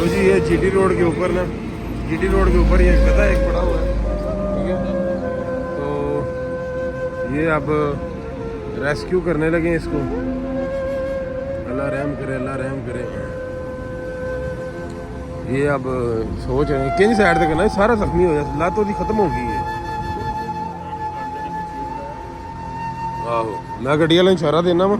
तो जी ये GT road के ऊपर ना, जीटी रोड के ऊपर ये गधा एक पड़ा हुआ है, ठीक है। तो ये अब रेस्क्यू करने लगे इसको। अल्लाह रहम करे, अल्लाह रहम करे। ये अब सोच रहे हैं किन साइड तक करना है, सारा जख्मी हो जाए, लात तो खत्म हो गई है। आहो मैं गड्डी वाले इशारा देना वा।